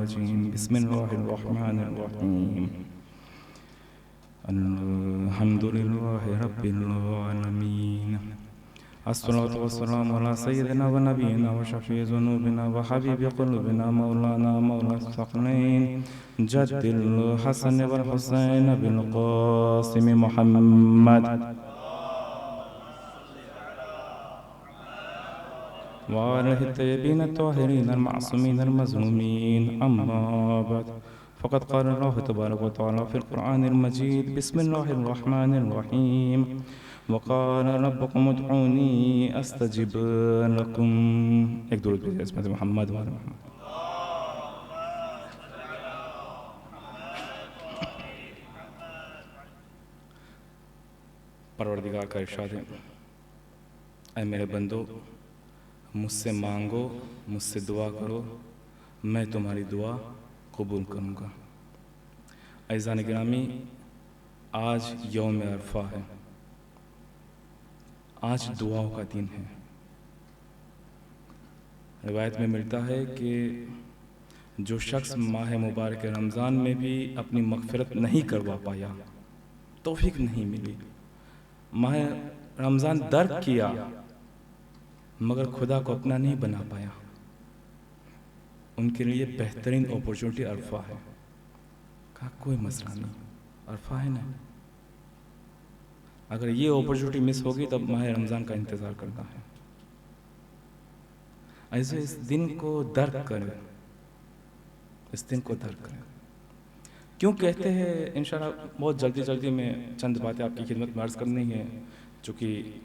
बिस्मिल्लाहिर्रहमानिर्रहीम। अल्हम्दुलिल्लाहि रब्बिल आलमीन। अस्सलातु वस्सलामु अला सय्यिदिना व नबीना व शफ़ीइ ज़ुनूबिना व हबीबि क़ुलूबिना मौलाना मौलास-सक़लैन जद्दिल हसन वल हुसैन बिल क़ासिम मुहम्मद व आलिहि तय्यबीन अत्ताहिरीन अल-मअसूमीन अल-मज़लूमीन। अम्मा बअद फ़क़द क़ाल अल्लाहु तबारक व तआला फ़िल क़ुरआनिल मजीद बिस्मिल्लाहिर रहमानिर रहीम व क़ाल रब्बुकुम उदऊनी अस्तजिब लकुम। एक दुरूद भेजिए इसमें से मोहम्मद व आले मोहम्मद। परवरदिगार का इरशाद है, ऐ मेरे बंदो, मुझसे मांगो, मुझसे दुआ करो, मैं तुम्हारी दुआ कबूल करूँगा। अज़ीज़ान गिरामी, आज यौम अरफा है, आज दुआओं का दिन है। रिवायत में मिलता है कि जो शख्स माह मुबारक रमज़ान में भी अपनी मग़फ़िरत नहीं करवा पाया, तौफ़ीक नहीं मिली, माह रमज़ान दर्क किया मगर खुदा को अपना नहीं बना पाया, उनके लिए बेहतरीन अपॉर्चुनिटी अरफा है। कहा कोई मसला नहीं, अरफा है ना, अगर ये अपॉर्चुनिटी मिस होगी तब माह रमज़ान का इंतज़ार करना है। ऐसे इस दिन को दर्क करें, इस दिन को दर्क करें। क्यों कहते हैं, इंशाअल्लाह बहुत जल्दी में चंद बातें आपकी खिदमत में अर्ज़ करनी है, चूँकि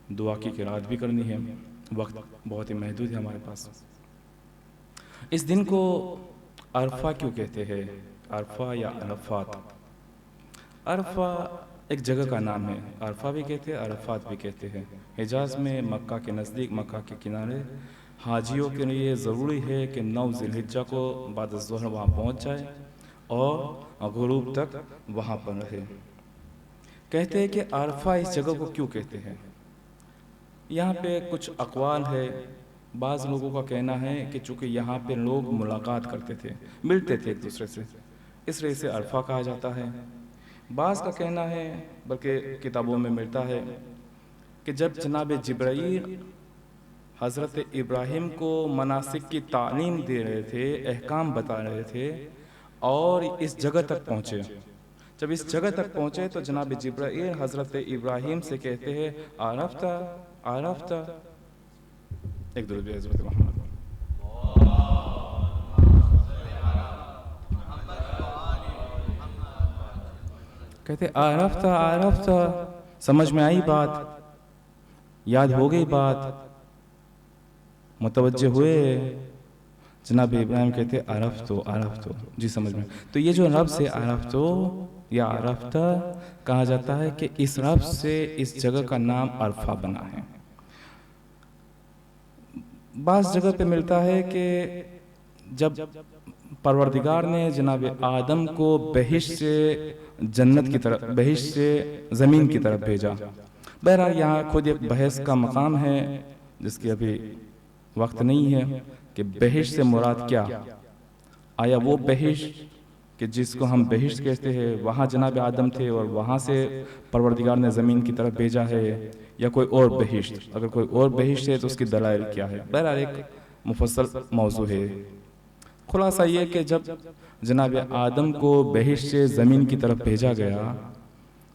दुआ की क़िराअत भी करनी है, वक्त बहुत ही महदूद है हमारे पास। इस दिन को अरफा क्यों कहते हैं, अरफा या अरफात। अरफा एक जगह का नाम है, अरफा भी कहते हैं, अरफात भी कहते हैं। हिजाज़ में मक्का के नज़दीक, मक्का के किनारे हाजियों के लिए ज़रूरी है कि 9 ज़िलहिज्जा को बाद ज़ोहर वहाँ पहुँच जाए और गुरूब तक वहाँ पर रहे। कहते हैं कि अरफा इस जगह को क्यों कहते हैं। यहाँ पे कुछ अक़वाल है। बाज़ लोगों का कहना है कि चूँकि यहाँ पे लोग मुलाकात करते थे, मिलते थे एक दूसरे से, इसलिए इसे अरफा कहा जाता है। बाज़ का कहना है, बल्कि किताबों में मिलता है कि जब जनाब जिब्राईल हज़रत इब्राहीम को मनासिक की तालीम दे रहे थे, अहकाम बता रहे थे और इस जगह तक पहुँचे, जब इस जगह तक पहुँचे तो जनाब जिब्राईल हज़रत इब्राहीम से कहते हैं, आरफ़्ता आरफ़्ता। एक दुरूद भेजिए हज़रत मोहम्मद। कहते आरफ़्ता आरफ़्ता, समझ में आई बात, याद हो गई बात, मुतवज्जे हुए। जनाब इब्राहीम कहते आरफ़्तो आरफ़्तो, जी समझ में। तो ये जो रब से आरफ़्तो या आरफ़्ता कहा जाता है कि इस रब से इस जगह का नाम अरफा बना है। बाज़ जगह पे मिलता है कि जब परवरदिगार ने जनाब आदम को बहिश्त से जन्नत की तरफ, बहिश्त से ज़मीन की तरफ भेजा। बहरहाल यहाँ खुद एक बहस का मकाम है, जिसकी अभी वक्त नहीं है कि बहिश्त से मुराद क्या। आया वो बहिश्त कि जिसको हम बहिश्त कहते हैं वहाँ जनाब आदम थे और वहाँ से परवरदिगार ने ज़मीन की तरफ भेजा है, या कोई और बहिश्त। अगर कोई और बहिश्त है तो उसकी दलाइल क्या है, बहरहाल एक मुफस्सल मौजू है। खुलासा ये कि जब जनाब आदम को बहिश्त से ज़मीन की तरफ भेजा गया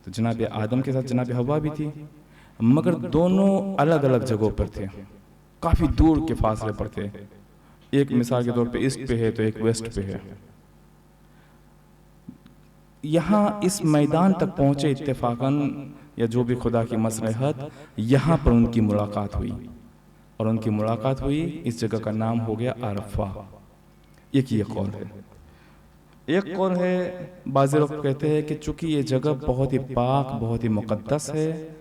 तो जनाब आदम के साथ जनाब हवा भी थी, मगर दोनों अलग अलग जगहों पर थे, काफ़ी दूर के फासले पर थे। एक मिसाल के तौर पे ईस्ट पे है तो एक वेस्ट पे है। यहाँ इस मैदान तक पहुँचे इत्तेफाकन या जो भी खुदा की मसलहत, यहाँ पर उनकी मुलाकात हुई और उनकी मुलाकात हुई, इस जगह का नाम हो गया अरफा। एक ये कौल है। एक कौल है, बाज़ लोग कहते हैं कि चूँकि ये जगह बहुत ही पाक, बहुत ही मुक़द्दस है,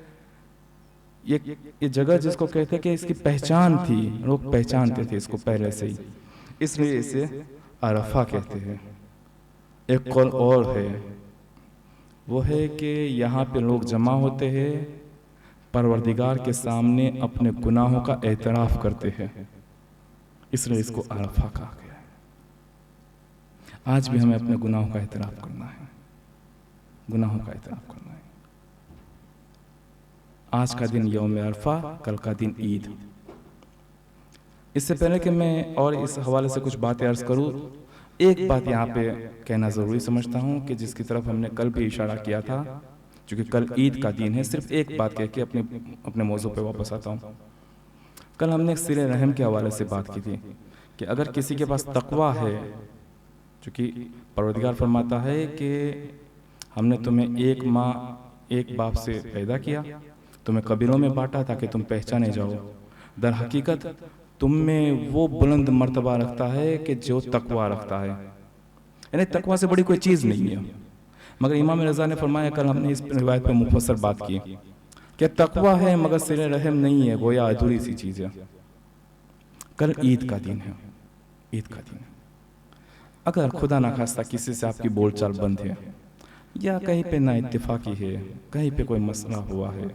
ये जगह जिसको कहते हैं कि इसकी पहचान थी, लोग पहचानते थे इसको पहले से ही, इसलिए इसे अरफा कहते हैं। एक कौल और है, वो है कि यहाँ पे लोग जमा होते हैं, परवरदिगार के सामने अपने गुनाहों का एतराफ़ करते हैं, इसलिए इसको अरफा कहा गया है। आज भी हमें अपने गुनाहों का एतराफ़ करना है, गुनाहों का एतराफ़ करना है। आज का दिन यौम अरफा, कल का दिन ईद। इससे पहले कि मैं और इस हवाले से कुछ बातें अर्ज़ करूँ, एक बात यहाँ पे कहना ज़रूरी समझता हूँ कि जिसकी तरफ हमने कल भी इशारा किया था, क्योंकि कल ईद का दिन है। सिर्फ एक बात कह के अपने मौजू पे वापस आता हूँ। कल हमने सिले रहम के हवाले से बात की थी कि अगर किसी के पास तकवा है, चूँकि परवरदिगार फरमाता है कि हमने तुम्हें एक माँ एक बाप से पैदा किया, तुम्हें कबीलों में बांटा ताकि तुम पहचाने जाओ। दर हकीकत तुम में वो बुलंद मर्तबा रखता है कि जो तकवा रखता है, यानी तकवा से बड़ी कोई चीज़ नहीं है। मगर इमाम रज़ा ने फरमाया, कल हमने इस रिवायत पे मुफस्सर बात की कि तकवा है मगर सिले रहम नहीं है, गोया अधूरी सी चीज़ है। कल ईद का दिन है, ईद का दिन है। अगर खुदा ना खास्ता किसी से आपकी बोलचाल बंद है, या कहीं पे ना इत्तेफाकी है, कहीं पे कोई मसला हुआ है,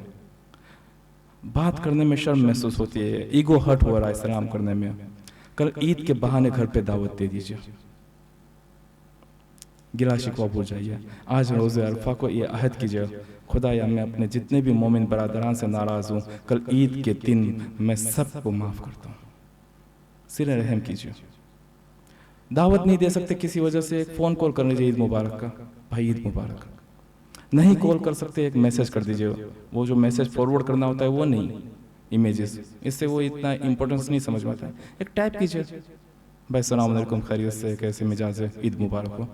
बात करने में शर्म महसूस होती है, ईगो हर्ट हो रहा है सलाम करने में, कल ईद के बहाने घर पे दावत दे दीजिए, गिला शिकवा भूल जाइए। आज रोज़े अरफा को ये अहद कीजिए, खुदाया मैं अपने जितने भी मोमिन बरादरान से नाराज़ हूँ, कल ईद के दिन मैं सबको माफ़ करता हूँ। सिले रहम कीजिए। दावत नहीं दे सकते किसी वजह से, एक फ़ोन कॉल कर लीजिए ईद मुबारक का, भाई ईद मुबारक। नहीं कॉल कर सकते, एक मैसेज कर दीजिए। वो जो मैसेज फॉरवर्ड करना होता है वो नहीं, इमेजेस, इससे वो इतना इंपॉर्टेंस नहीं समझ में आता है। एक टाइप कीजिए, भाई सलाम अलैकुम, खैरियत से, कैसे मिजाज है, ईद मुबारक हो।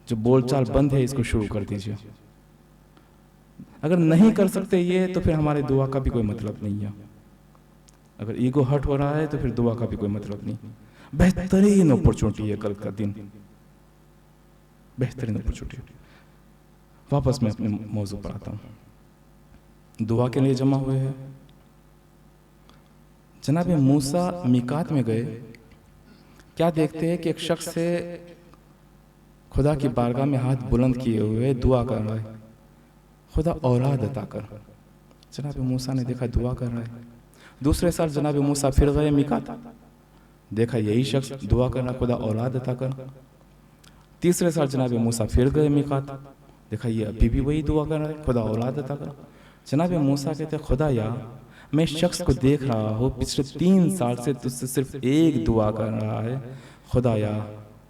जो बोलचाल बंद है इसको शुरू कर दीजिए। अगर नहीं कर सकते ये, तो फिर हमारे दुआ का भी कोई मतलब नहीं है। अगर ईगो हर्ट हो रहा है तो फिर दुआ का भी कोई मतलब नहीं। बेहतरीन अपॉर्चुनिटी है कल का दिन, बेहतरीन अपॉर्चुनिटी। वापस मैं अपने मौजू पर आता हूँ। दुआ के लिए जमा हुए हैं। जनाब मूसा मीकात में गए, क्या देखते हैं कि एक शख्स से खुदा की बारगाह में हाथ बुलंद किए हुए दुआ कर रहा है, खुदा औलाद अता कर। जनाब मूसा ने देखा दुआ कर रहा है। दूसरे साल जनाब मूसा फिर गए मीकात, देखा यही शख्स दुआ कर रहा, खुदा औलाद अता कर। तीसरे साल जनाब मूसा फिर गए मीकात, देखा ये अभी भी वही दुआ कर रहा है, खुदा औलाद अता कर। जनाब मूसा कहते खुदा या मैं इस शख्स को देख रहा हूँ पिछले 3 साल से तुझसे सिर्फ एक दुआ कर रहा है, खुदा या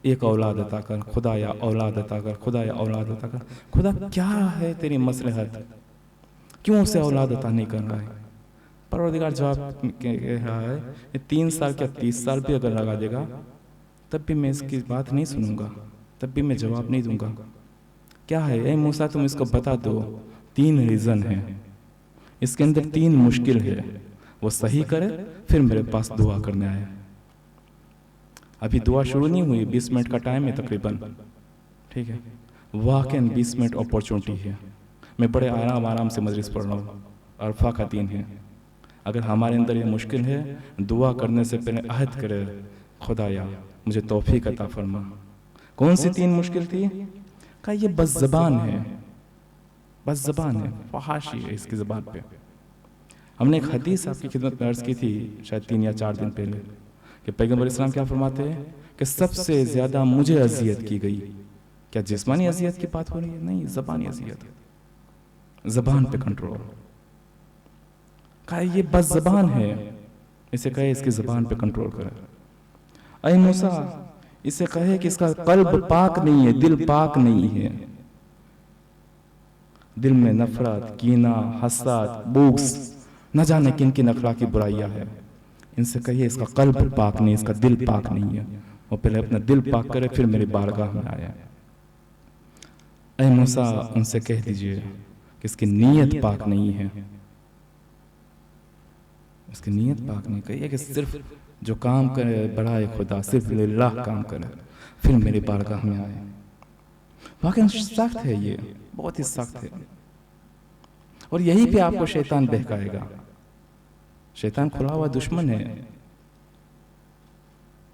एक औलाद अता कर, खुदा या औलाद अता कर, खुदा या औलाद अता कर। खुदा क्या है तेरी मसलहत, क्यों उसे औलाद अता नहीं कर रहा है? परवरदिगार जवाब कह रहा है, ये 3 साल क्या 30 साल भी अगर लगा देगा तब भी मैं इसकी बात नहीं सुनूंगा, तब भी मैं जवाब नहीं दूंगा। क्या है ए मूसा, तुम इसको बता दो। 3 रीज़न है, इसके अंदर 3 मुश्किल है, वो सही करे फिर मेरे पास दुआ करने आए। अभी दुआ शुरू नहीं हुई, 20 मिनट का टाइम है तकरीबन, ठीक है। वाकई 20 मिनट अपॉर्चुनिटी है। मैं बड़े आराम से मजलिस पढ़ रहा हूँ, अरफा का दिन है। अगर हमारे अंदर ये मुश्किल है, दुआ करने से पहले अहद करे, खुदाया मुझे तौफीक अता फरमा। कौन सी 3 मुश्किल थी? कहा ये बस ज़बान है, बस ज़बान है, फहाशी है इसकी ज़बान पे। हमने एक हदीस आपकी खिदमत में अर्ज़ की थी शायद 3 या 4 दिन पहले कि पैगम्बर इस्लाम क्या फरमाते हैं कि सबसे ज़्यादा मुझे अजियत की गई। क्या जिस्मानी अजियत की बात हो रही है? नहीं, ज़बानी अजियत, ज़बान पे कंट्रोल। कहा ये बस ज़बान है, इसे कहे इसकी ज़बान पे कंट्रोल करे। अय मूसा, इसे कहे कि इसका कल्ब पाक नहीं है, दिल पाक नहीं है, दिल में नफरत, कीना, हसद, बुग़्ज़, न जाने किन किन अखलाकी बुराइयां है। इनसे कहिए इसका कल्ब पाक नहीं, इसका दिल पाक नहीं है। वो पहले अपना दिल पाक करे फिर मेरी बारगाह में आया। अय मूसा, उनसे कह दीजिए कि इसकी नीयत पाक नहीं है, इसकी नीयत पाक नहीं। कहिए कि सिर्फ जो काम करे बड़ाए खुदा, सिर्फ लिल्लाह काम करे फिर मेरी बारगाह में आए। वाकई सख्त है, ये बहुत ही सख्त है। और यही पे आपको शैतान बहकाएगा। शैतान खुला हुआ दुश्मन है।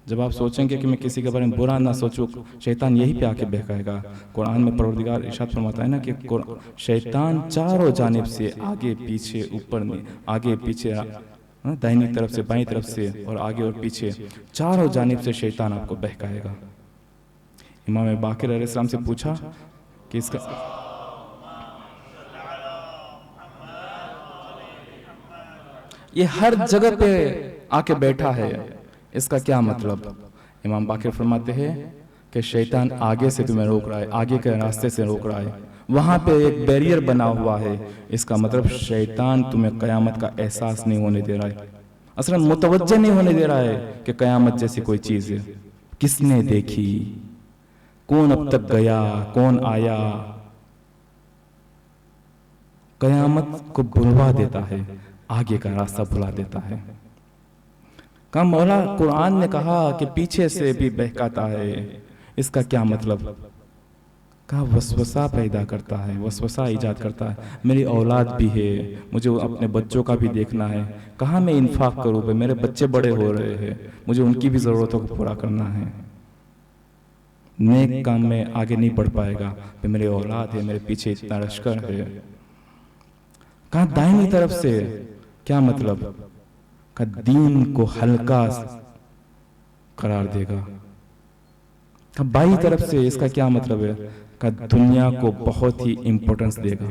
जब आप सोचेंगे कि मैं किसी के बारे में बुरा ना सोचूं, शैतान यही पे आके बहकाएगा। कुरान में परवरदिगार इरशाद फरमाता है ना कि शैतान चारों जानिब से आगे पीछे ऊपर आगे पीछे दाहिनी तरफ से, बाईं तरफ से और आगे और पीछे, चारों जानिब से शैतान आपको बहकाएगा। इमाम बाकिर अलैहिस्सलाम से पूछा कि इसका ये हर जगह पे आके बैठा है, इसका क्या मतलब? इमाम बाकिर फरमाते हैं कि शैतान आगे से तुम्हें रोक रहा है, आगे के रास्ते से रोक रहा है, वहां पे एक बैरियर बना हुआ है। इसका मतलब शैतान तुम्हें कयामत का एहसास नहीं होने दे रहा है, असल में मुतवज्जे नहीं होने दे रहा है कि कयामत जैसी कोई चीज है। किसने देखी, कौन अब तक गया, कौन आया? कयामत को भुलवा देता है, आगे का रास्ता भुला देता है। कहा मौला कुरान ने कहा कि पीछे से भी बहकाता है, इसका क्या मतलब? कहा वसवसा पैदा करता है, वसवसा ईजाद करता है। मेरी औलाद भी है, मुझे अपने बच्चों का भी देखना है, कहाँ मैं इन्फाक करूँ भाई, मेरे बच्चे बड़े हो रहे हैं, मुझे उनकी भी ज़रूरतों को पूरा करना है। नेक काम में आगे नहीं बढ़ पाएगा भाई, मेरी औलाद है, मेरे पीछे इतना लश्कर है। कहा दाहिनी तरफ से, क्या मतलब? का दीन को हल्का करार देगा। का बाई तरफ से, इसका क्या मतलब है? का दुनिया को बहुत ही इंपॉर्टेंस देगा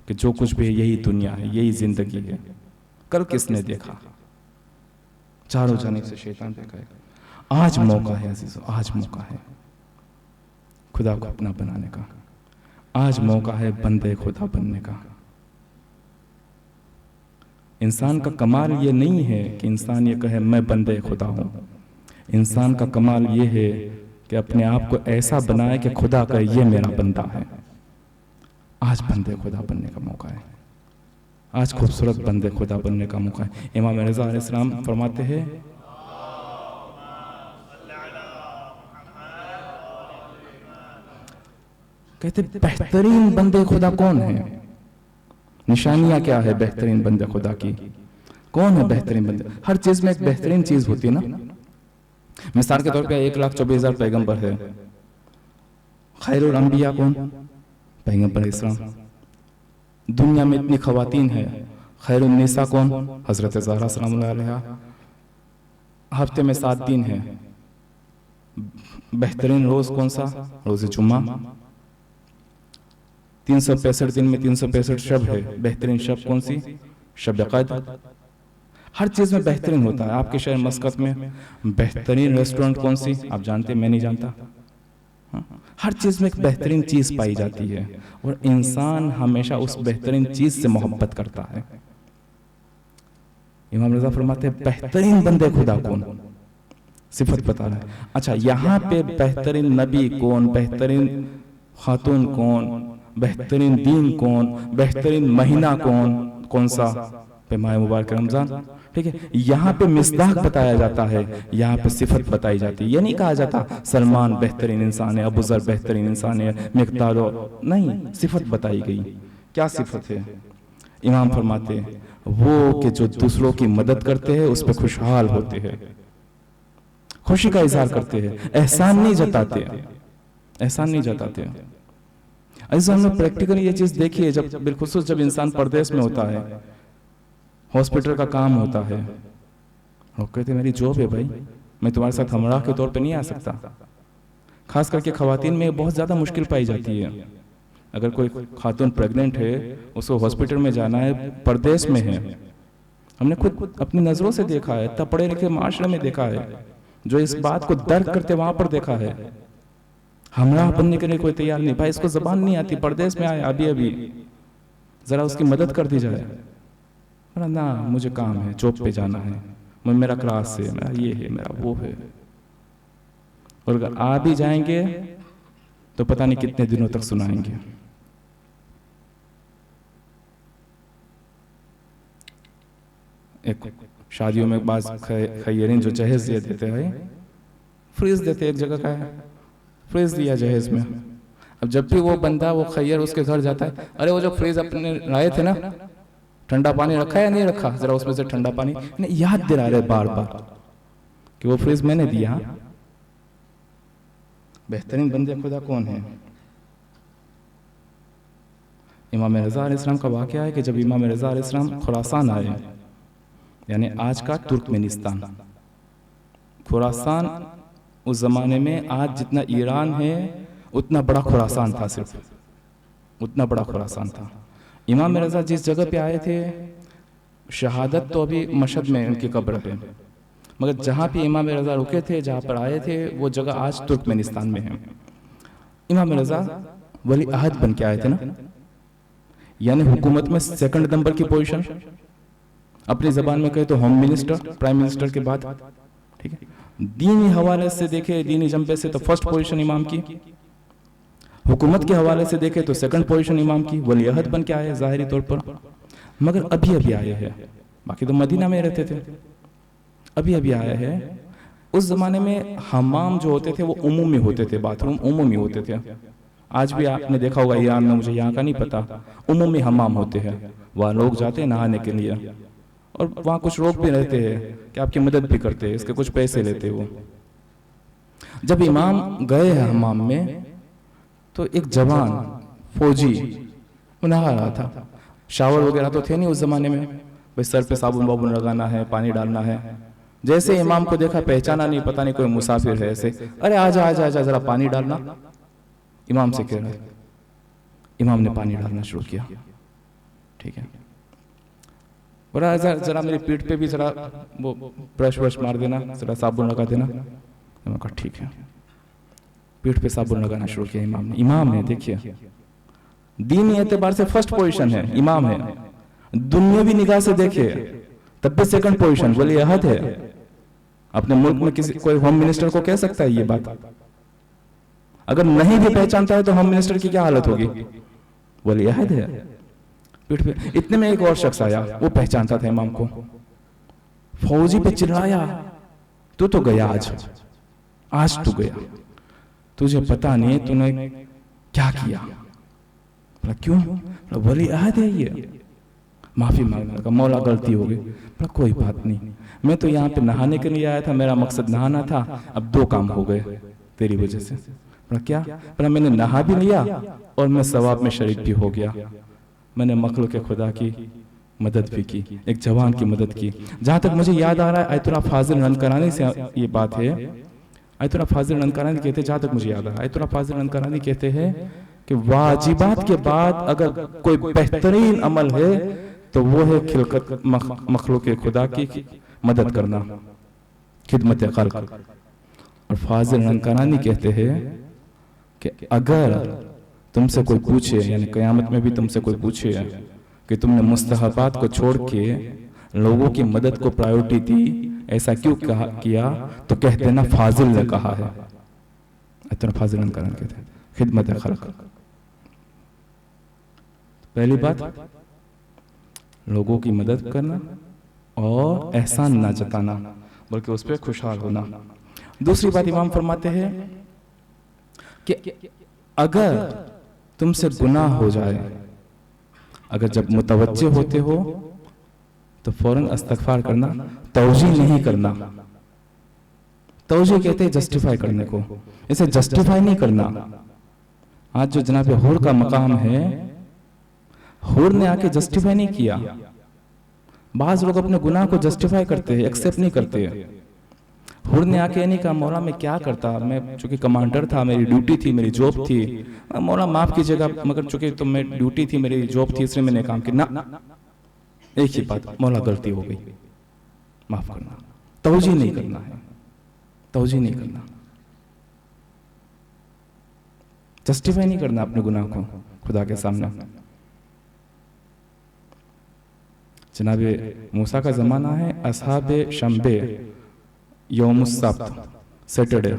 कि जो कुछ भी है यही दुनिया है, यही जिंदगी है। कल किसने देखा? चारों जानिब से शैतान देखाएगा। आज मौका है अजीजों, आज मौका है खुदा को अपना बनाने का, आज मौका है बंदे खुदा बनने का। इंसान का कमाल ये नहीं है कि इंसान ये कहे मैं बंदे खुदा हूं। इंसान का कमाल ये है कि अपने आप को ऐसा बनाए कि खुदा का ये मेरा बंदा है। आज बंदे खुदा बनने का मौका है, आज खूबसूरत बंदे खुदा बनने का मौका है। इमाम रज़ा अलैहिस्सलाम फरमाते हैं, कहते बेहतरीन बंदे खुदा कौन है? निशानियां क्या है बेहतरीन बंदे खुदा की? कौन है बेहतरीन बंदे? हर चीज में एक बेहतरीन चीज होती है ना। मिसाल के तौर पे 1,24,000 पैगंबर है, खैरुल अंबिया कौन? पैगंबर इस्लाम। दुनिया में इतनी खवातीन है, खैरुन निसा कौन? हजरत ज़हरा सलामुल्लाह अलैहा। हफ्ते में 7 दिन है, बेहतरीन रोज कौन सा? रोज़े जुम्मा। 365 दिन में 365 शब है, बेहतरीन शब कौन सी? शब क़द्र। हर चीज में बेहतरीन होता है। आपके शहर मस्कत में बेहतरीन रेस्टोरेंट कौन सी? आप जानते, मैं नहीं जानता। हर चीज में एक बेहतरीन चीज पाई जाती है और इंसान हमेशा उस बेहतरीन चीज से मोहब्बत करता है। इमाम रज़ा फरमाते हैं बेहतरीन बंदे खुदा कौन? सिफत बता रहा है। अच्छा, यहाँ पे बेहतरीन नबी कौन, बेहतरीन खातून कौन, बेहतरीन दीन कौन, बेहतरीन महीना कौन, कौन सा? माह मुबारक रमजान। ठीक है, यहाँ पे मिसदाक बताया जाता है, यहाँ पे सिफत बताई जाती है। ये नहीं कहा जाता सलमान बेहतरीन इंसान है, अबू ज़र बेहतरीन इंसान है, मिक़दारो नहीं, सिफत बताई गई। क्या सिफत है? इमाम फरमाते हैं वो कि जो दूसरों की मदद करते हैं उस पर खुशहाल होते हैं, खुशी का इजहार करते हैं, एहसान नहीं जताते, एहसान नहीं जताते। ऐसा हमने प्रैक्टिकली ये चीज देखी है, जब बिलखुसूस जब इंसान परदेश में होता है, हॉस्पिटल का काम होता है, वो कहते मेरी जॉब है भाई, मैं तुम्हारे साथ हमराह के तौर पे नहीं आ सकता। खास करके खवातीन में बहुत ज़्यादा मुश्किल पाई जाती है। अगर कोई खातून प्रेग्नेंट है, उसको हॉस्पिटल में जाना है, परदेश में है, हमने खुद अपनी नज़रों से देखा है, तब पढ़े लिखे माशरे में देखा है, जो इस बात को दर्द करते वहां पर देखा है। हमराह बनने के लिए कोई तैयार नहीं, भाई इसको जबान नहीं आती, परदेश में आए अभी अभी, जरा उसकी मदद कर दी जाए। ना मुझे काम है, जॉब पे जाना है, मेरा क्लास है, मेरा ये है, मेरा वो है। और अगर आ भी जाएंगे तो पता नहीं कितने दिनों तक सुनाएंगे। एक शादियों में बाज खैरिन जो जहेज दे देते हैं, फ्रीज देते, एक जगह का है, फ्रीज दिया जहेज में। अब जब भी वो बंदा, वो खैर उसके घर जाता है, अरे वो जो फ्रीज अपने लाए थे ना, ठंडा पानी रखा है या नहीं रखा, जरा उसमें से ठंडा पानी, याद दिला रहे बार बार कि वो फ्रीज मैंने दिया। बेहतरीन बंदे खुदा कौन है? इमाम रज़ा अलैहिस्सलाम का वाक़या है कि जब इमाम रज़ा अलैहिस्सलाम खुरासान आए, यानी आज का तुर्कमेनिस्तान। खुरासान उस जमाने में आज जितना ईरान है उतना बड़ा खुरासान था, सिर्फ उतना बड़ा खुरासान था। इमाम रज़ा जिस जगह पे आए थे, शहादत तो अभी मशहद में उनकी कब्र है, मगर जहाँ पे इमाम रज़ा रुके थे, जहाँ पर आए थे, वो जगह आज तुर्कमेनिस्तान में है। इमाम रज़ा वली अहद बन के आए थे ना, यानी हुकूमत में सेकंड नंबर की पोजीशन, अपनी जबान में कहे तो होम मिनिस्टर, प्राइम मिनिस्टर के बाद, ठीक है। दीनी हवाले से देखे, दीनी जंबे से तो फर्स्ट पोजीशन इमाम की, हुकूमत के हवाले से देखे तो सेकंड पोजीशन इमाम की, वली अहद बन के आए ज़ाहिरी तौर पर, मगर अभी अभी आए हैं। बाकी तो मदीना में रहते थे, अभी अभी आए हैं। उस जमाने में हमाम जो होते थे वो उमूमी होते थे, बाथरूम उमूमी होते थे। आज भी आपने देखा होगा ईरान में, मुझे यहाँ का नहीं पता, उमूमी हमाम होते हैं, वहाँ लोग जाते हैं नहाने के लिए, और वहाँ कुछ लोग भी रहते हैं कि आपकी मदद भी करते हैं, इसके कुछ पैसे लेते हैं वो। जब इमाम गए हैं हमाम में तो एक जवान फौजी वो नहा रहा था। शावर वगैरह तो थे नहीं उस जमाने में, भाई सर पे साबुन वाबुन लगाना है, पानी डालना है। जैसे इमाम को देखा, पहचाना नहीं, पता नहीं कोई मुसाफिर है, ऐसे अरे आजा आजा आजा जरा पानी डालना, इमाम से कह रहे। इमाम ने पानी डालना शुरू किया, ठीक है। बोला जरा मेरी पीठ पे भी जरा वो ब्रश व्रश मार देना, जरा साबुन लगा देना। मैंने कहा ठीक है। पीठ पे साबुन लगाना शुरू किया इमाम ने। इमाम है, देखिए दीनी एतबार से फर्स्ट पोजीशन है, इमाम है। दुनियावी निगाह से देखे तब भी सेकंड पोजीशन, वली अहद है। अपने मुल्क में किसी कोई होम मिनिस्टर को कह सकता है ये बात? अगर नहीं भी पहचानता है तो होम मिनिस्टर की क्या हालत होगी? वली अहद है, पीठ पे। इतने में एक और शख्स आया, वो पहचानता था इमाम को। फौजी पे चिल्लाया, तू तो गया आज तू गया, तुझे पता नहीं तूने क्या किया। बोला क्यों? बोला वली अहद है ये। माफी मांगने लगा, मौला गलती हो गई। बोला कोई बात नहीं, मैं तो यहाँ पे नहाने के लिए आया था, मेरा मकसद नहाना था, अब दो काम हो गए तेरी वजह से। बोला क्या? बोला मैंने नहा भी लिया और मैं सवाब में शरीक भी हो गया। मैंने मखलूक खुदा की मदद भी की, एक जवान की मदद की। जहां तक मुझे याद आ रहा है आयतुल्लाह फाजिल ननकरानी से ये बात है। आयतुल्लाह फाजिल ननकरानी कहते हैं, जहां तक मुझे याद आ रहा है, आयतुल्लाह फाजिल ननकरानी कहते हैं कि वाजिबात के बाद अगर कोई बेहतरीन अमल है तो वो है खिलकत मखलूक खुदा की मदद करना, खिदमत खल्क। और फाजिल ननकरानी कहते हैं कि अगर तुमसे कोई पूछे, यानी क़यामत में भी तुमसे कोई पूछे कि तुमने मुस्तहबात को छोड़ के लोगों की मदद को प्रायोरिटी दी, ऐसा क्यों किया, तो कह देना फाजिल ने कहा है। इतना फाजिल ननकरानी कहते हैं, खिदमत खल्क। पहली बात लोगों की मदद करना और एहसान ना जताना, बल्कि उस पर खुशहाल होना। दूसरी बात इमाम फरमाते हैं कि अगर तुमसे गुनाह हो जाए, अगर जब मुतवज्जे होते हो तो फौरन इस्तगफार करना, तौजी नहीं करना। तौजी कहते हैं जस्टिफाई करने को, इसे जस्टिफाई नहीं करना। आज जो जनाब हुर का मकाम है, हुर ने आके जस्टिफाई नहीं किया। बाज लोग अपने गुनाह को जस्टिफाई करते हैं, एक्सेप्ट नहीं करते हैं। हुर ने आके नहीं कहा मौला मैं क्या करता, मैं चूंकि कमांडर था, मेरी ड्यूटी थी, मेरी जॉब थी, मौला माफ कीजिएगा, मगर चूंकि तो मैं ड्यूटी थी, मेरी जॉब थी, इसलिए मैंने काम किया ना। एक ही बात, मौला गलती हो गई, माफ करना। तौजी नहीं करना है, तौजी नहीं करना, जस्टिफाई नहीं करना अपने गुनाह को खुदा के सामने। जनाबे मूसा का जमाना है, असहाबे शंबे यौमुस्सब्त सैटरडे,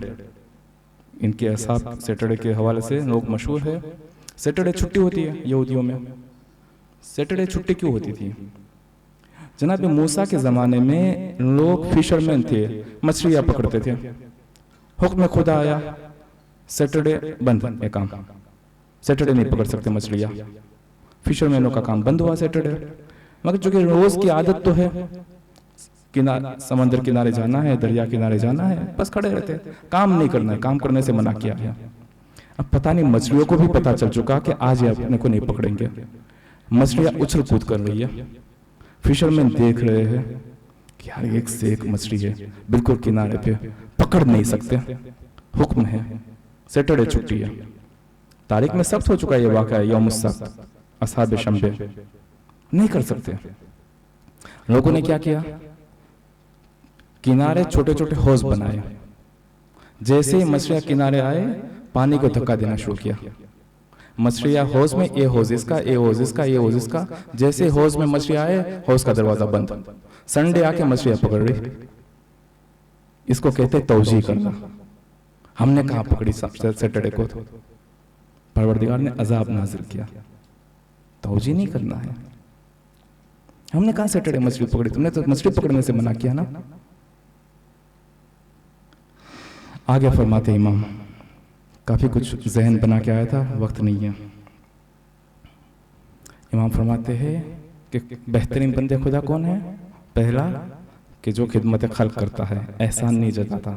इनके असहाब सैटरडे के हवाले से लोग मशहूर है। सैटरडे छुट्टी होती है यहूदियों में। सैटरडे छुट्टी क्यों होती थी? जनाब मूसा के ज़माने में लोग फिशरमैन थे, मछलियाँ पकड़ते थे। हुक्म खुदा आया, सैटरडे बंद है काम, सैटरडे नहीं पकड़ सकते मछलियाँ। फिशरमैनों का काम बंद हुआ सैटरडे। मगर चूंकि रोज की आदत तो है, समंदर किनारे जाना है, दरिया किनारे जाना है, बस खड़े रहते, काम नहीं करना है, काम करने से मना किया है। अब पता नहीं मछलियों को भी पता चल चुका कि आज ये अपने को नहीं पकड़ेंगे। मछलियां उछल कूद कर रही है, फिशरमैन देख रहे हैं, कि यार एक से एक मछली है बिल्कुल किनारे पे, पकड़ नहीं सकते, हुक्म है, सैटरडे छुट्टी है, तारीख में सख्त हो चुका है ये वाक़या, यौम सख्त, असहाब शंबे, नहीं कर सकते। लोगों ने क्या किया, किनारे छोटे छोटे हौज बनाए, जैसे ही मछलियां किनारे आए पानी को धक्का देना शुरू किया, मछलियां हौज में, ये हौज इसका, ये हौज इसका, ये हौज इसका, जैसे हौज में मछलियां आए हौज का दरवाजा बंद, संडे आके मछलियां पकड़ रही। इसको कहते तौजी करना। हमने कहा पकड़ी सैटरडे को, परवरदिगार ने अजाब नाजिल किया, तौजी नहीं करना है। हमने कहा सैटरडे मछली पकड़ी, तुमने तो मछली पकड़ने से मना किया ना। आगे फरमाते इमाम, काफी कुछ जहन बना के आया था, वक्त नहीं है। इमाम फरमाते हैं कि बेहतरीन बंदे खुदा कौन है? पहला कि जो खिदमत खल्क करता है, एहसान नहीं जताता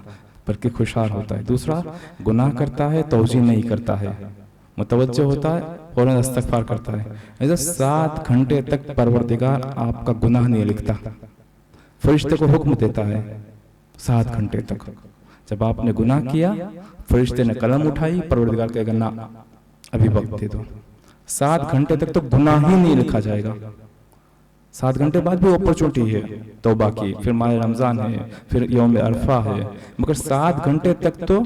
बल्कि खुशहाल होता है। दूसरा, गुनाह करता है तौजी नहीं करता है, मुतवज्जो होता है, फौरन इस्तगफार करता है। ऐसे 7 घंटे तक परवरदिगार आपका गुनाह नहीं लिखता, फरिश्ते को हुक्म देता है 7 घंटे तक। जब आपने गुनाह किया, फरिश्ते ने कलम उठाई, परवरदिगार कहेगा ना अभी वक्त दे दो। 7 घंटे तक तो गुनाह ही नहीं लिखा जाएगा। 7 घंटे बाद भी अपॉर्चुनिटी है तौबा की, फिर माह रमजान है, फिर यौम अरफा है, मगर 7 घंटे तक तो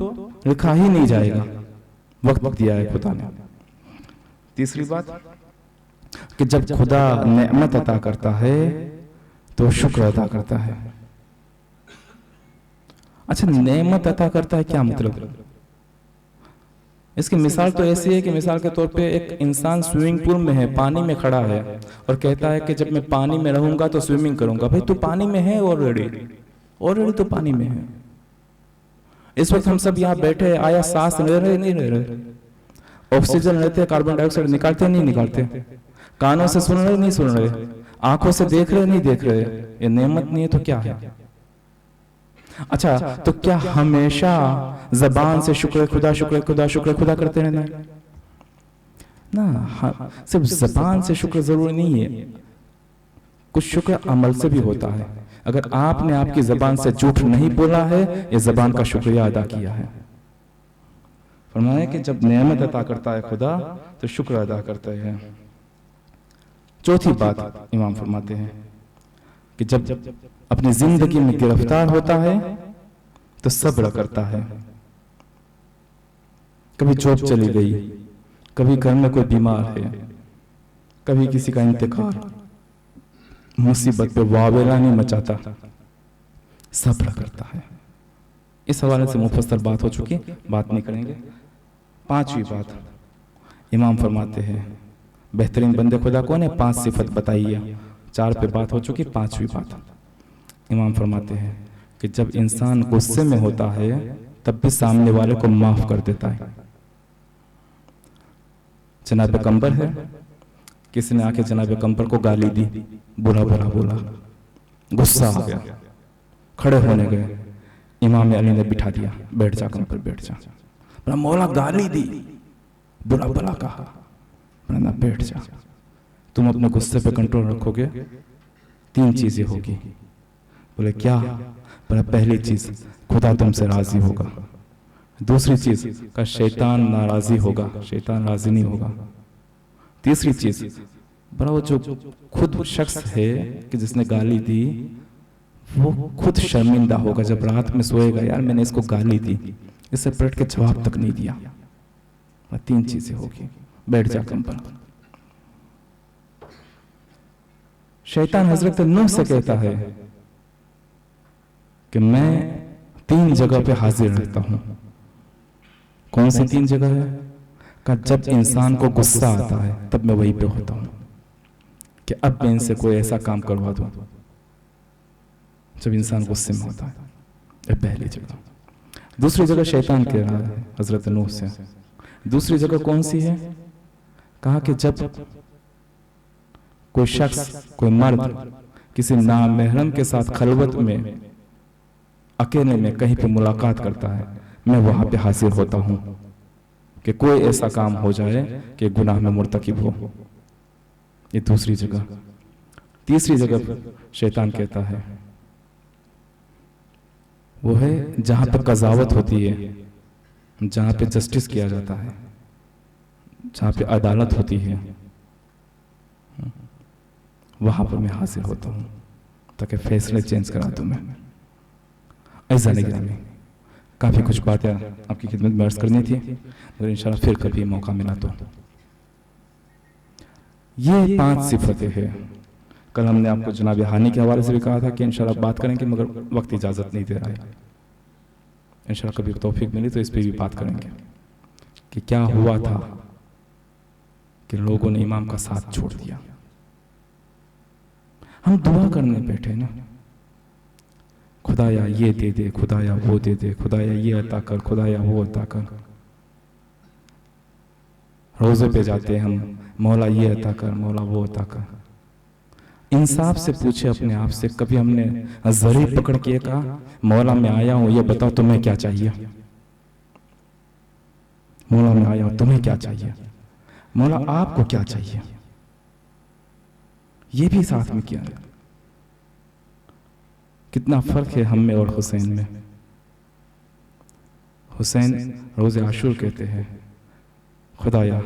लिखा ही नहीं जाएगा, वक्त दिया है खुदा ने। तीसरी बात कि जब खुदा नेमत अता करता है तो शुक्र अदा करता है। अच्छा, नेमत अता करता है क्या मतलब? इसकी मिसाल तो ऐसी है कि मिसाल के तौर पे एक इंसान स्विमिंग पूल में है, पानी में खड़ा है और कहता है कि जब मैं पानी में रहूंगा तो स्विमिंग करूंगा। भाई तू पानी में है ऑलरेडी तो पानी में है। इस वक्त हम सब यहाँ बैठे, आया सांस ले रहे नहीं ले रहे, ऑक्सीजन लेते, कार्बन डाइऑक्साइड निकालते नहीं निकालते, कानों से सुन रहे नहीं सुन रहे, आंखों से देख रहे नहीं देख रहे, ये नेमत नहीं है तो क्या है? अच्छा, तो क्या हमेशा जबान से शुक्र खुदा शुक्र खुदा शुक्र खुदा करते रहना ना? सिर्फ जबान से शुक्र जरूरी नहीं है, कुछ शुक्र अमल से भी होता है। अगर आपने आपकी जबान से झूठ नहीं बोला है, ये जबान का शुक्रिया अदा किया है। फरमाया कि जब नेमत अता करता है खुदा तो शुक्र अदा करते हैं। चौथी बात इमाम फरमाते हैं कि जब अपनी जिंदगी में गिरफ्तार होता है तो सब्र करता है। कभी जॉब चली गई, कभी घर में कोई बीमार है, कभी किसी का इंतकाल, मुसीबत पे वावेला नहीं मचाता, सब्र करता है। इस हवाले से मुफस्सल बात हो चुकी, बात नहीं करेंगे। 5वीं बात इमाम फरमाते हैं बेहतरीन बंदे खुदा कौन है? 5 सिफत बताइए। 4 पे बात हो चुकी, 5वीं बात इमाम फरमाते हैं कि जब इंसान गुस्से में होता है तब भी सामने वाले को माफ कर देता है। जनाब कंबर है, किसी ने आके जनाब कंबर को गाली दी, बुरा बुरा बोला, गुस्सा आ गया, खड़े होने गए, इमाम अली ने बिठा दिया, बैठ जा कंबर बैठ जा। बोला मौला गाली दी, बुरा बुरा कहा, बोला बैठ जा। तुम अपने गुस्से पे कंट्रोल रखोगे 3 चीजें होगी। बोले क्या? बोला पहली चीज खुदा तुमसे राजी होगा, दूसरी चीज का शैतान नाराजी होगा, शैतान राजी नहीं होगा, तीसरी चीज बोला वो जो खुद शख्स है कि जिसने गाली दी वो खुद शर्मिंदा होगा जब रात में सोएगा, यार मैंने इसको गाली दी, इससे पलट के जवाब तक नहीं दिया। 3 चीजें होगी, बैठ जा कंपन। शैतान हजरत नूह से कहता है कि मैं 3 जगह पे हाजिर रहता हूं। कौन सी 3 जगह है? का जब इंसान को गुस्सा आता है तब मैं वहीं पे होता हूं कि अब मैं इनसे कोई ऐसा काम करवा दूं। जब इंसान गुस्से में होता है, ये पहली जगह। दूसरी जगह शैतान कह रहा है हजरत नूह से। दूसरी जगह कौन सी है? कहा कि जब कोई शख्स, कोई मर्द किसी नामहरम के साथ खलवत में अकेले में कहीं पे मुलाकात करता है, मैं वहां पे हाजिर होता हूं कि कोई ऐसा काम हो जाए कि गुनाह में मुर्तकिब हो। ये दूसरी जगह। तीसरी जगह पर शैतान कहता है वो है जहां पे कजावत होती है, जहां पे जस्टिस किया जाता है, जहां पे अदालत होती है, वहां पर मैं हाजिर होता हूं ताकि फैसले चेंज करा दूं मैं। ऐसा नहीं गिरामी, काफ़ी कुछ बातें आपकी खिदमत में अर्ज करनी थी, मगर इंशाल्लाह फिर कभी मौका मिला तो। ये 5 सिफतें हैं। कल हमने आपको जनाब हानी के हवाले से भी कहा था कि इंशाल्लाह बात करेंगे, मगर वक्त इजाज़त नहीं दे रहा है। इंशाल्लाह कभी तौफीक मिली तो इस पर भी बात करेंगे कि क्या हुआ था कि लोगों ने इमाम का साथ छोड़ दिया। हम दुआ करने बैठे ना, खुदाया ये दे दे, खुदाया वो दे दे, खुदाया ये अता कर, खुदाया वो अता कर। रोजे पे जाते हम, मौला ये अता कर, मौला वो अता कर। इंसाफ से पूछे अपने आप से, कभी हमने जरी पकड़ के कहा मौला मैं आया हूं, ये बताओ तुम्हें क्या चाहिए? मौला मैं आया हूं, तुम्हें क्या चाहिए? मौला आपको क्या चाहिए? ये भी साथ में किया। कितना फर्क है हम में और हुसैन में। हुसैन रोज़े आशूर कहते हैं, खुदाया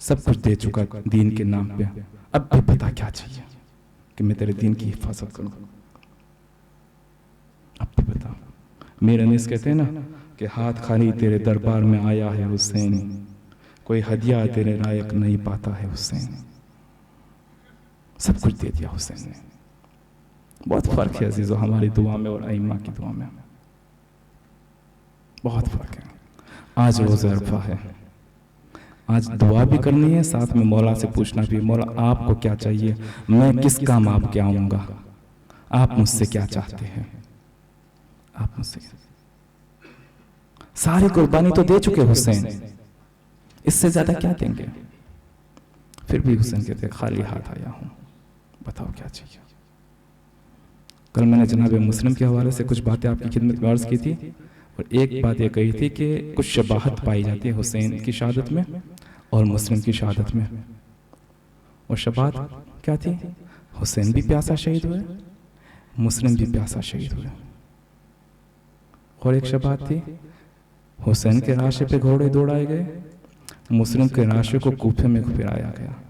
सब कुछ दे चुका दीन के नाम पे, अब भी पता क्या चाहिए कि मैं तेरे दीन की हिफाजत करूं। अब भी बता। मेरे अनीस कहते हैं ना कि हाथ खाली तेरे दरबार में आया है हुसैन, कोई हदिया तेरे लायक नहीं पाता है हुसैन। सब कुछ दे दिया हुसैन ने। बहुत फर्क है अजीजो हमारी दुआ में और अइम्मा की दुआ में, बहुत फर्क है। आज रोज़े अरफा है, आज दुआ भी करनी है, साथ में मौला से पूछना भी, मौला आपको क्या चाहिए, मैं किस काम आपके आऊंगा, आप मुझसे क्या चाहते हैं, आप मुझसे। सारी कुर्बानी तो दे चुके हुसैन, इससे ज्यादा क्या देंगे? फिर भी हुसैन कहते खाली हाथ आया हूं, बताओ क्या चाहिए। कल मैंने जनाब मुस्लिम के हवाले से कुछ बातें आपकी खिदमत में अर्ज की थी, और एक बात ये कही थी कि कुछ शबाहत पाई जाती है हुसैन की शहादत में और मुस्लिम की शहादत में। और शबाहत क्या थी? हुसैन भी प्यासा शहीद हुए, मुस्लिम भी प्यासा शहीद हुए। और एक शबाहत थी, हुसैन के राशे पे घोड़े दौड़ाए गए, मुस्लिम के राशे को कूफे में फिराया गया।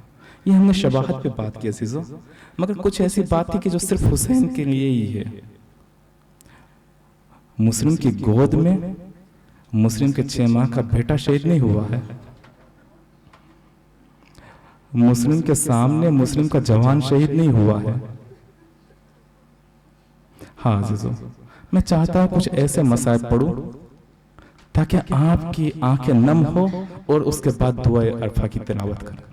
ये हमने शबाहत पे बात की अजीजों, मगर कुछ ऐसी बात थी कि जो सिर्फ हुसैन के लिए ही है। मुस्लिम की गोद में मुस्लिम के 6 माह का बेटा शहीद नहीं हुआ है, मुस्लिम के सामने मुस्लिम का जवान शहीद नहीं हुआ है। हाँ अजीजों, मैं चाहता हूं कुछ ऐसे मसाइब पढ़ूं ताकि आपकी आंखें नम हो और उसके बाद दुआए अरफा की तिलावत करें।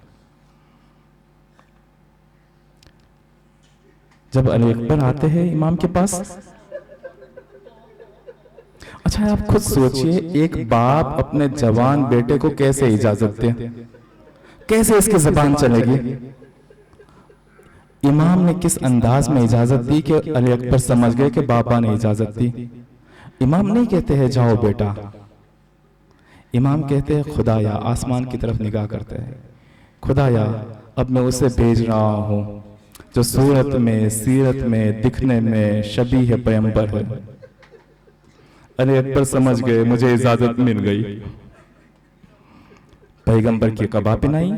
जब अली अकबर आते हैं इमाम के पास, अच्छा आप खुद सोचिए, एक बाप अपने जवान बेटे को कैसे इजाजत दे, कैसे इसकी जबान चलेगी? इमाम ने किस अंदाज में इजाजत दी कि अली अकबर समझ गए कि बाबा ने इजाजत दी। इमाम नहीं कहते हैं जाओ बेटा, इमाम कहते हैं खुदाया, आसमान की तरफ निगाह करते हैं, खुदाया अब मैं उसे भेज रहा हूं जो सूरत में सीरत में दिखने में शबीह है पैगंबर है। अली अकबर समझ गए मुझे इजाजत मिल गई। पैगंबर की कबा पहनाई,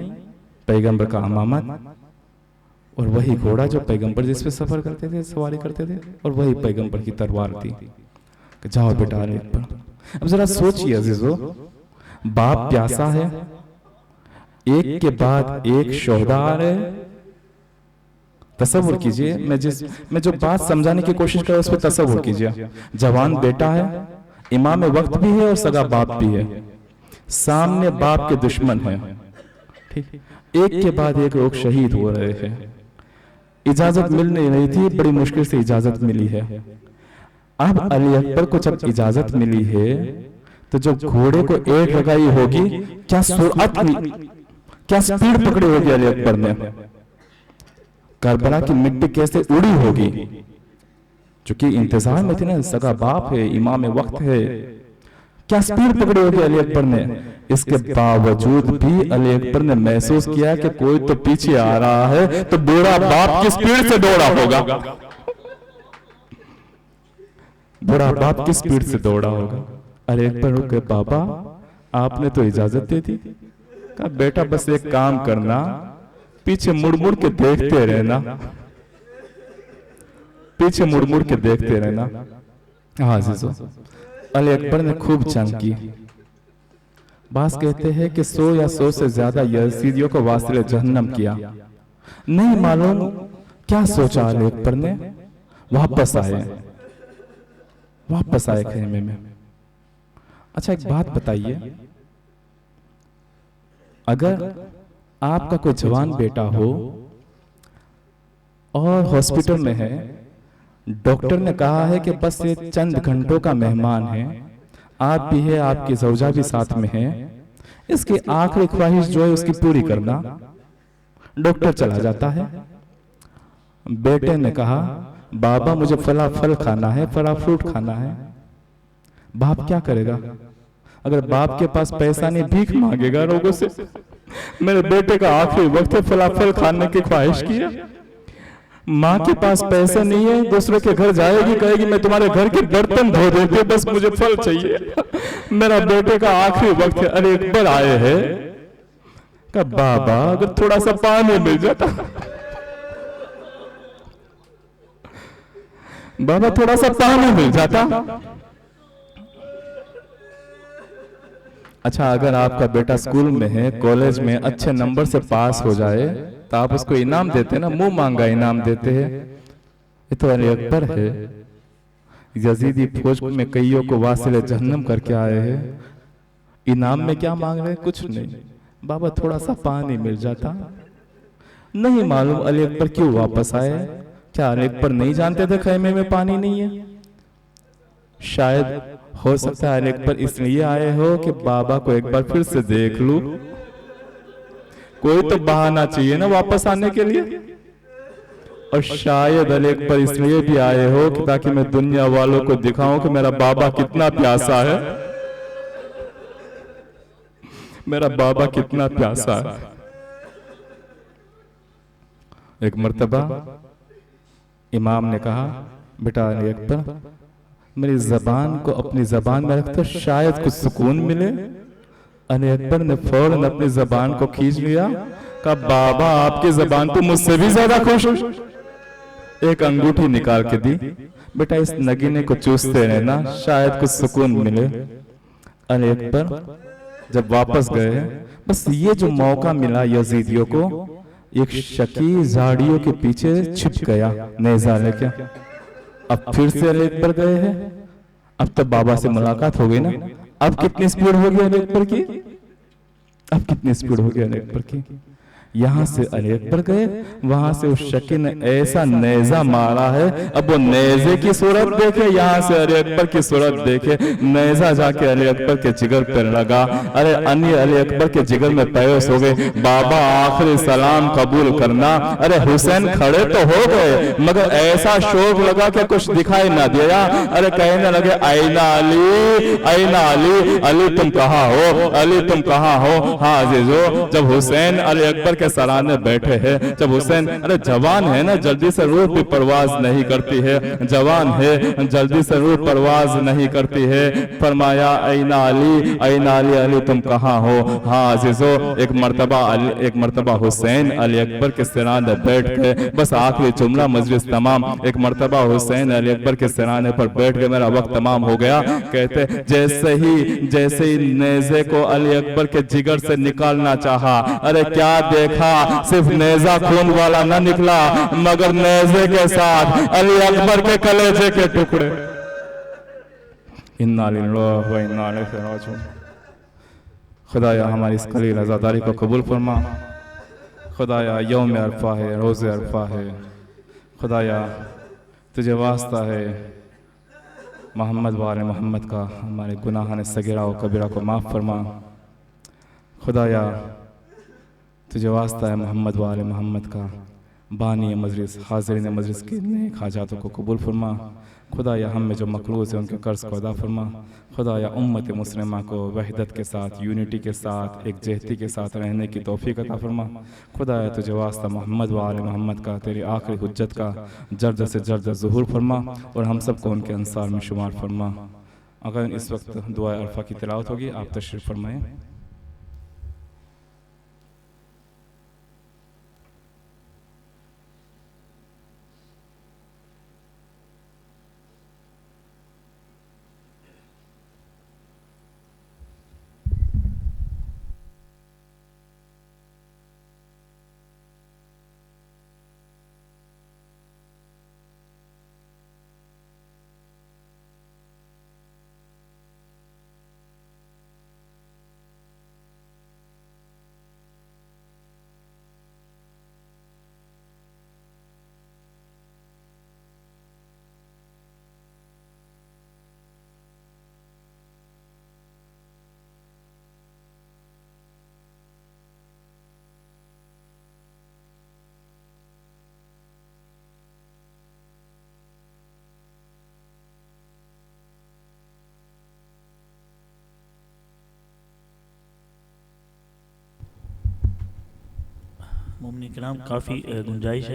पैगंबर का अमामत, और वही घोड़ा जो पैगंबर जिस पे सफर करते थे, सवारी करते थे, और वही पैगंबर की तलवार थी कि जाओ बेटा अली अकबर। अब जरा सोचिए अजीजों, बाप प्यासा है, एक के बाद एक शोहदा आ रहे। तसव्वुर कीजिए, मैं जो बात समझाने की कोशिश कर रहा हूं उस पर तसव्वुर कीजिए। जवान बेटा है, इमाम वक्त भी है और सगा बाप भी है, सामने बाप के दुश्मन है, ठीक, एक के बाद एक लोग शहीद हो रहे हैं। इजाजत मिल नहीं रही थी, बड़ी मुश्किल से इजाजत मिली है। अब अली अकबर को जब इजाजत मिली है तो जो घोड़े को एड़ लगाई होगी, क्या सुरअत, क्या स्पीड पकड़ी होगी अली अकबर ने, करबला की मिट्टी कैसे उड़ी होगी, क्योंकि इंतजार में थे ना, सगा बाप है, इमाम वक्त है, क्या स्पीड पकड़ी होगी अली अकबर ने। इसके बावजूद भी अली अकबर ने महसूस किया कि कोई तो पीछे आ रहा है, तो बूढ़ा बाप की स्पीड से दौड़ा होगा। बूढ़ा बाप किस स्पीड से दौड़ा होगा। अरे एक बार रुक गए, बाबा आपने तो इजाजत दे दी। कहा बेटा बस एक काम करना, पीछे मुड़ मुड़ के देखते रहना, पीछे मुड़ मुड़ के देखते रहना। हाँ जीजो, अली अकबर ने खूब जंग की। बास कहते हैं कि 100 या 100 से ज्यादा यजीदियों को वासिले जहन्नम किया। नहीं मालूम क्या सोचा अली अकबर ने, वापस आए खेमे में। अच्छा एक बात बताइए, अगर आपका कोई जवान बेटा हो और हॉस्पिटल में है, डॉक्टर ने कहा है कि बस ये चंद घंटों का मेहमान है, आप भी है, आपकी ज़ौजा भी साथ में है, इसकी आखिरी ख्वाहिश जो है उसकी पूरी करना। डॉक्टर चला जाता है। बेटे ने कहा बाबा मुझे फला फल खाना है, फला फ्रूट खाना है। बाप क्या करेगा? अगर बाप के पास पैसा नहीं, भीख मांगेगा लोगों से। मेरे बेटे का आखिरी वक्त है, फला फल खाने की ख्वाहिश की है। माँ के पास पैसा नहीं है, दूसरे के घर जाएगी, कहेगी मैं तुम्हारे घर के बर्तन धो देती हूँ, बस मुझे फल चाहिए। मेरा बेटे का आखिरी वक्त है। अरे अकबर आए हैं, कहा बाबा अगर थोड़ा सा पानी मिल जाता, बाबा थोड़ा सा पानी मिल जाता। अच्छा अगर आपका बेटा स्कूल में है, कॉलेज में अच्छे नंबर से पास हो जाए तो आप उसको इनाम देते ना, मुंह मांगा इनाम देते हैं। ये तो अली अकबर है, यजीदी फौज में कईयों को वासिले जहन्नम करके आए हैं। इनाम में क्या मांग रहे? कुछ नहीं, बाबा थोड़ा सा पानी मिल जाता। नहीं मालूम अली अकबर क्यों वापस आए। क्या अली अकबर नहीं जानते थे खैमे में पानी नहीं है? शायद हो सकता है अली अकबर इसलिए आए हो कि बाबा को एक बार फिर से देख लूं। कोई तो बहाना चाहिए ना वापस आने के लिए। और शायद अली अकबर इसलिए भी आए हो कि ताकि मैं दुनिया वालों को दिखाऊं कि मेरा बाबा कितना प्यासा है, मेरा बाबा कितना प्यासा है। एक मर्तबा इमाम ने कहा बेटा अली अकबर मेरी जबान को अपनी जबान में रखते शायद कुछ सुकून मिले। अली अकबर ने फौरन अपनी जबान को खींच लिया, कहा बाबा आपकी जबान तो मुझसे भी ज्यादा खुश। एक अंगूठी निकाल के दी, बेटा इस नगीने को चूसते रहना, शायद कुछ सुकून मिले। अली अकबर जब वापस गए, बस ये जो मौका मिला यजीदियों को, एक शकी झाड़ियों के पीछे छिप गया नेज़ा लेके। अब फिर से अली अकबर गए हैं, अब तो बाबा से मुलाकात हो गई ना। अब कितनी स्पीड होगी अली अकबर की? अब कितनी स्पीड होगी अली अकबर की? यहां से अली अकबर गए, वहां से उस शकी ने ऐसा नेज़ा मारा है, अब वो नेज़े की सूरत देखे, यहां से अली अकबर की सूरत देखे, नेज़ा जाके अली अकबर के जिगर पर लगा। अरे अन्य अली अकबर के जिगर में पैस हो गए। बाबा आखिरी सलाम कबूल करना। अरे हुसैन खड़े तो हो गए, मगर ऐसा शोक लगा कि कुछ दिखाई ना दिया। अरे कहने लगे आईना अली, आईना अली, अली तुम कहाँ हो, अली तुम कहाँ हो। हाँ अजीजो, जब हुसैन अली अकबर के सराहने बैठे हैं, जब हुसैन, अरे जवान है ना, जल्दी से रूह भी परवाज नहीं करती है, जवान है जल्दी से रूह परवाज नहीं करती है। फरमाया ऐना अली, ऐना अली, अली तुम कहाँ हो। हाँ अजीजो, एक मर्तबा हुसैन अली अकबर के सराहने बैठ गए। बस आखिरी जुमला मजलिस तमाम। एक मर्तबा हुसैन अली अकबर के सराहने पर बैठ गए, मेरा वक्त तमाम हो गया। कहते जैसे ही नेज़े को अली अकबर के जिगर से निकालना चाहा, अरे क्या देखा, सिर्फ नेज़ा खून वाला न निकला, मगर नेज़े के साथ अली अकबर के कलेजे के टुकड़े। इन्ना लिल्लाहि व इन्ना इलैहि राजिऊन। खुदाया हमारी इस कलील आज़ादारी को कबूल फरमा। खुदाया यौम अरफा है, रोज़े अरफा है, खुदाया तुझे वास्ता है मोहम्मद वाले मोहम्मद का, हमारे गुनाहान सगीरा और कबीरा को माफ़ फरमा। खुदाया तुझे वास्ता है मोहम्मद वाले मोहम्मद का, बानी मजलिस हाज़रीन मजलिस के नेक हाजातों को कबूल फरमा। खुदाया हम में जो मकरूज़ है उनके कर्ज़ को अदा फरमा। खुदाया उम्मत मुस्लिमा को वहदत के साथ, यूनिटी के साथ, एक जहती के साथ रहने की तौफीक अता फरमा। खुदाया तुझे वास्ता मोहम्मद व आले मोहम्मद का, तेरी आखिरी हुज्जत का जर्द से जर्द ज़ुहूर फरमा और हम सब को उनके अंसार में शुमार फरमा। अगर इस वक्त दुआ अरफा की तिलावत होगी, आप तशरीफ़ फरमाएँ। मोमिन किराम, काफ़ी गुंजाइश है